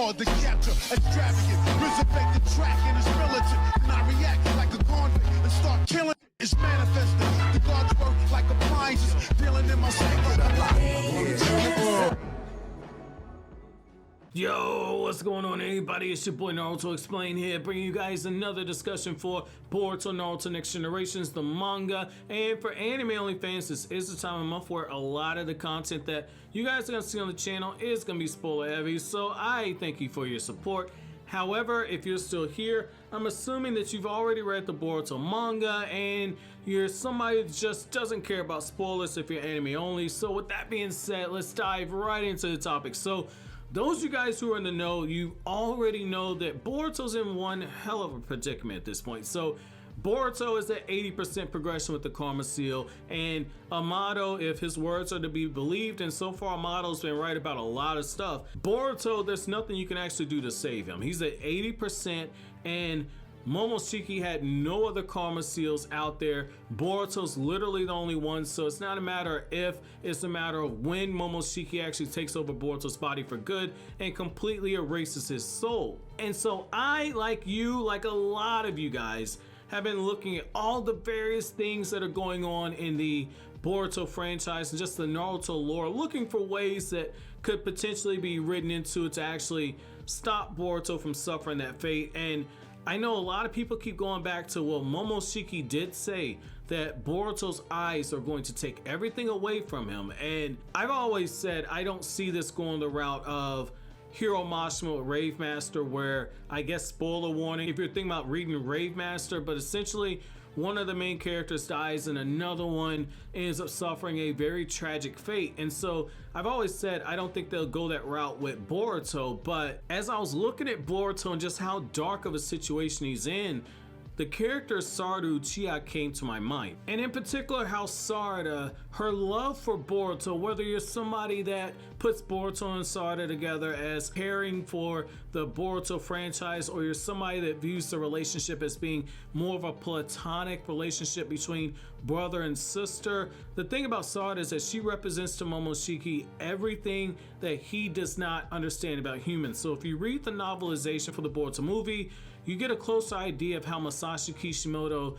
hard to capture, extravagant, resurrect the track and it's militant. And I react like a convict and start killing. It's manifesting. The gods work like appliances, dealing in my psyche. Yo, what's going on everybody? It's your boy Naruto Explain here, bringing you guys another discussion for Boruto Naruto Next Generations, the manga. And for anime only fans, this is the time of month where a lot of the content that you guys are going to see on the channel is going to be spoiler heavy, so I thank you for your support. However, if you're still here, I'm assuming that you've already read the Boruto manga and you're somebody that just doesn't care about spoilers if you're anime only. So with that being said, let's dive right into the topic. So those of you guys who are in the know, you already know that Boruto's in one hell of a predicament at this point. So Boruto is at 80% progression with the Karma Seal, and Amado, if his words are to be believed, and so far Amado's been right about a lot of stuff, Boruto, there's nothing you can actually do to save him. He's at 80%, and Momoshiki had no other Karma Seals out there. Boruto's literally the only one, so it's not a matter of if, it's a matter of when Momoshiki actually takes over Boruto's body for good and completely erases his soul. And so I, like you, like a lot of you guys, have been looking at all the various things that are going on in the Boruto franchise and just the Naruto lore, looking for ways that could potentially be written into it to actually stop Boruto from suffering that fate. And I know a lot of people keep going back to, well, Momoshiki did say that Boruto's eyes are going to take everything away from him. And I've always said I don't see this going the route of Hero Mashima with Rave Master, where, I guess, spoiler warning if you're thinking about reading Rave Master, but essentially one of the main characters dies and another one ends up suffering a very tragic fate. And so I've always said I don't think they'll go that route with Boruto, but as I was looking at Boruto and just how dark of a situation he's in, the character Sarada Uchiha came to my mind. And in particular how Sarada, her love for Boruto, whether you're somebody that puts Boruto and Sarada together as caring for the Boruto franchise, or you're somebody that views the relationship as being more of a platonic relationship between brother and sister, the thing about Sarada is that she represents to Momoshiki everything that he does not understand about humans. So if you read the novelization for the Boruto movie, you get a closer idea of how Masashi Kishimoto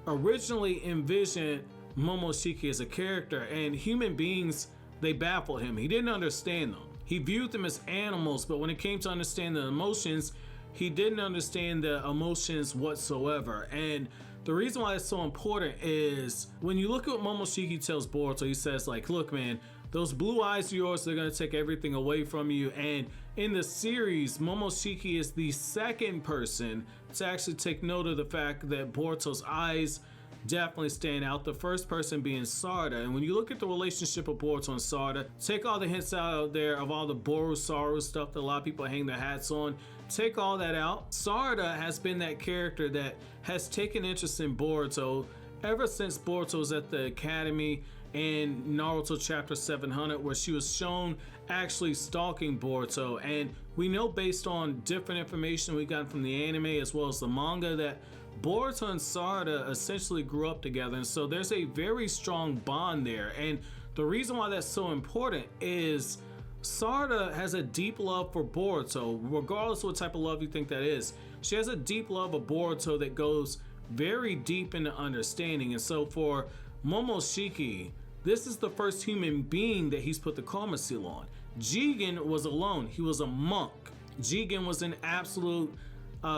originally envisioned Momoshiki as a character, and human beings, they baffle him. He didn't understand them. He viewed them as animals, but when it came to understand the emotions, he didn't understand the emotions whatsoever. And the reason why it's so important is when you look at what Momoshiki tells Boruto, he says like, look man, those blue eyes of yours, they're gonna take everything away from you. And in the series, Momoshiki is the second person to actually take note of the fact that Boruto's eyes definitely stand out, the first person being Sarada. And when you look at the relationship of Boruto and Sarada, take all the hints out there of all the Boru Saru stuff that a lot of people hang their hats on, take all that out. Sarada has been that character that has taken interest in Boruto ever since Boruto was at the academy in Naruto chapter 700, where she was shown actually stalking Boruto. And we know based on different information we got from the anime as well as the manga that Boruto and Sarada essentially grew up together, and so there's a very strong bond there. And the reason why that's so important is Sarada has a deep love for Boruto, regardless of what type of love you think that is. She has a deep love of Boruto that goes very deep into understanding. And so for Momoshiki, this is the first human being that he's put the Karma Seal on. Jigen was alone. He was a monk. Jigen was in absolute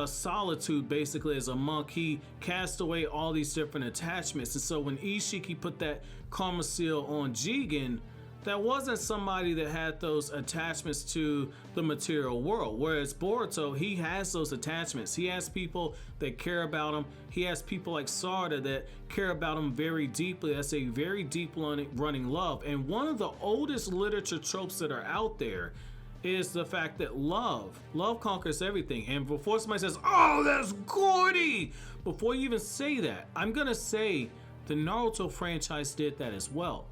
solitude basically as a monk. He cast away all these different attachments. And so when Isshiki put that Karma Seal on Jigen, that wasn't somebody that had those attachments to the material world. Whereas Boruto, he has those attachments. He has people that care about him. He has people like Sarada that care about him very deeply. That's a very deep running love. And one of the oldest literature tropes that are out there is the fact that love conquers everything. And before somebody says, oh, that's Gordy, before you even say that, I'm gonna say the Naruto franchise did that as well.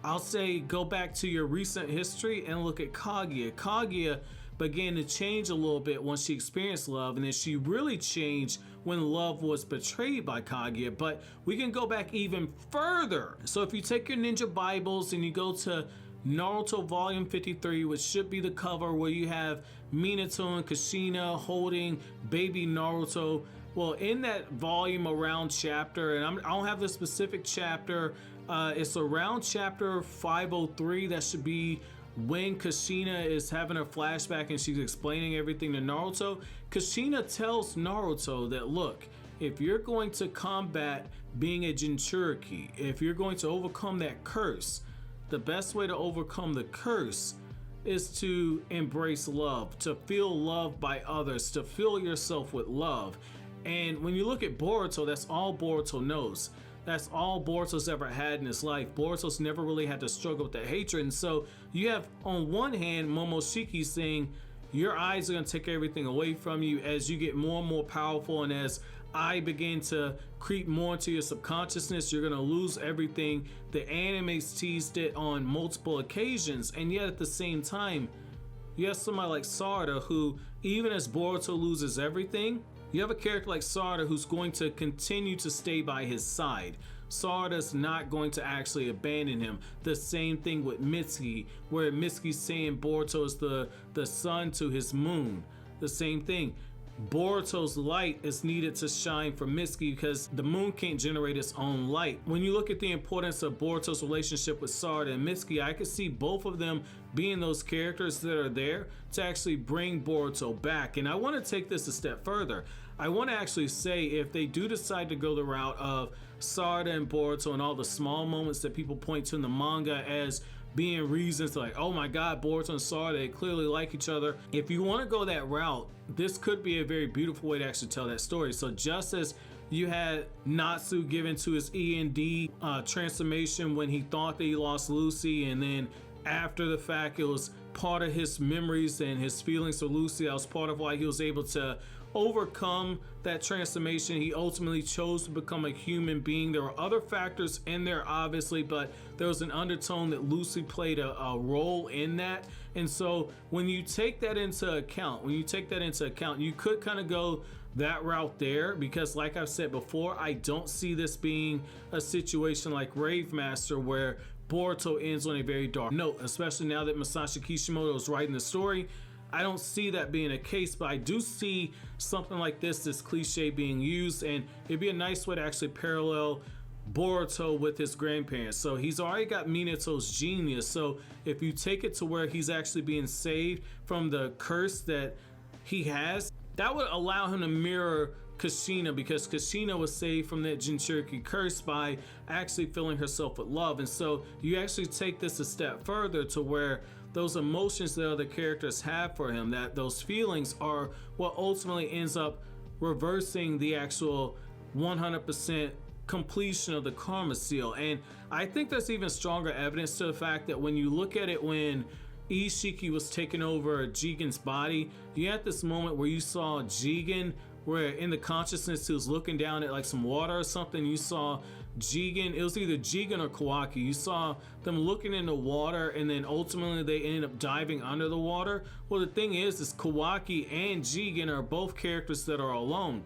I'll say go back to your recent history and look at Kaguya. Kaguya began to change a little bit once she experienced love, and then she really changed when love was betrayed by Kaguya. But we can go back even further. So if you take your ninja Bibles and you go to Naruto Volume 53, which should be the cover where you have Minato and Kushina holding baby Naruto. Well, in that volume around chapter, and I don't have the specific chapter, it's around chapter 503. That should be when Kushina is having a flashback and she's explaining everything to Naruto. Kushina tells Naruto that, look, if you're going to combat being a Jinchuriki, if you're going to overcome that curse, the best way to overcome the curse is to embrace love, to feel loved by others, to fill yourself with love. And when you look at Boruto, that's all Boruto knows. That's all Boruto's ever had in his life. Boruto's never really had to struggle with that hatred. And so you have, on one hand, Momoshiki saying, your eyes are going to take everything away from you as you get more and more powerful, and as I begin to creep more into your subconsciousness, you're going to lose everything. The anime's teased it on multiple occasions, and yet at the same time, you have somebody like Sarada who, even as Boruto loses everything, you have a character like Sarada who's going to continue to stay by his side. Sarada's not going to actually abandon him. The same thing with Mitsuki, where Mitsuki's saying Boruto is the sun to his moon. The same thing. Boruto's light is needed to shine for Mitsuki because the moon can't generate its own light. When you look at the importance of Boruto's relationship with Sarada and Mitsuki, I could see both of them being those characters that are there to actually bring Boruto back. And I want to take this a step further. I want to actually say, if they do decide to go the route of Sarada and Boruto and all the small moments that people point to in the manga as being reasons like, oh my god, Boruto and Sarada, they clearly like each other. If you want to go that route, this could be a very beautiful way to actually tell that story. So just as you had Natsu given to his END transformation when he thought that he lost Lucy, and then after the fact it was part of his memories and his feelings for Lucy, that was part of why he was able to overcome that transformation. He ultimately chose to become a human being. There were other factors in there, obviously, but there was an undertone that Lucy played a role in that. And so when you take that into account, you could kind of go that route there, because like I've said before, I don't see this being a situation like Rave Master where Boruto ends on a very dark note, especially now that Masashi Kishimoto is writing the story. I don't see that being a case, but I do see something like this cliche being used, and it'd be a nice way to actually parallel Boruto with his grandparents. So he's already got Minato's genius, so if you take it to where he's actually being saved from the curse that he has, that would allow him to mirror Kushina, because Kushina was saved from that Jinchuriki curse by actually filling herself with love. And so you actually take this a step further to where those emotions that other characters have for him, that those feelings are what ultimately ends up reversing the actual 100% completion of the karma seal. And I think there's even stronger evidence to the fact that when you look at it, when Isshiki was taking over Jigen's body, you had this moment where you saw Jigen, where in the consciousness he was looking down at like some water or something. You saw Jigen, it was either Jigen or Kawaki. You saw them looking in the water, and then ultimately they ended up diving under the water. Well, the thing is Kawaki and Jigen are both characters that are alone.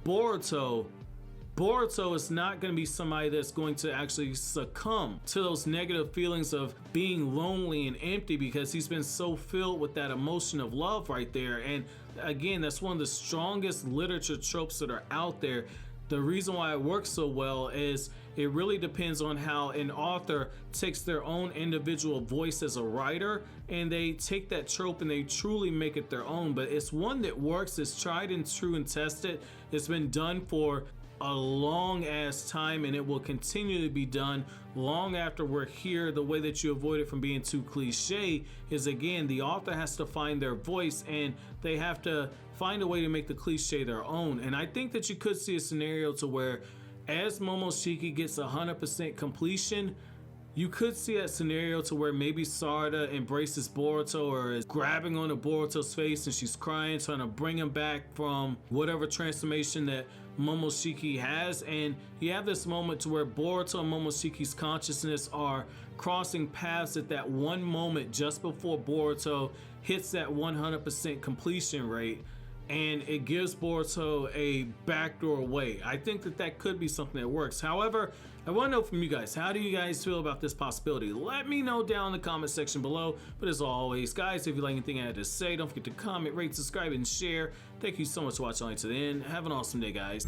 Boruto is not going to be somebody that's going to actually succumb to those negative feelings of being lonely and empty, because he's been so filled with that emotion of love right there. And again, that's one of the strongest literature tropes that are out there. The reason why it works so well is it really depends on how an author takes their own individual voice as a writer, and they take that trope and they truly make it their own. But it's one that works, it's tried and true and tested. It's been done for a long ass time, and it will continue to be done long after we're here. The way that you avoid it from being too cliche is, again, the author has to find their voice, and they have to find a way to make the cliche their own. And I think that you could see a scenario to where, as Momoshiki gets 100% completion, you could see that scenario to where maybe Sarada embraces Boruto, or is grabbing onto Boruto's face and she's crying, trying to bring him back from whatever transformation that Momoshiki has. And you have this moment to where Boruto and Momoshiki's consciousness are crossing paths at that one moment just before Boruto hits that 100% completion rate, and it gives Boruto a backdoor way. I think that that could be something that works. However, I want to know from you guys, how do you guys feel about this possibility? Let me know down in the comment section below. But as always, guys, if you like anything I had to say, don't forget to comment, rate, subscribe, and share. Thank you so much for watching all the way to the end. Have an awesome day, guys.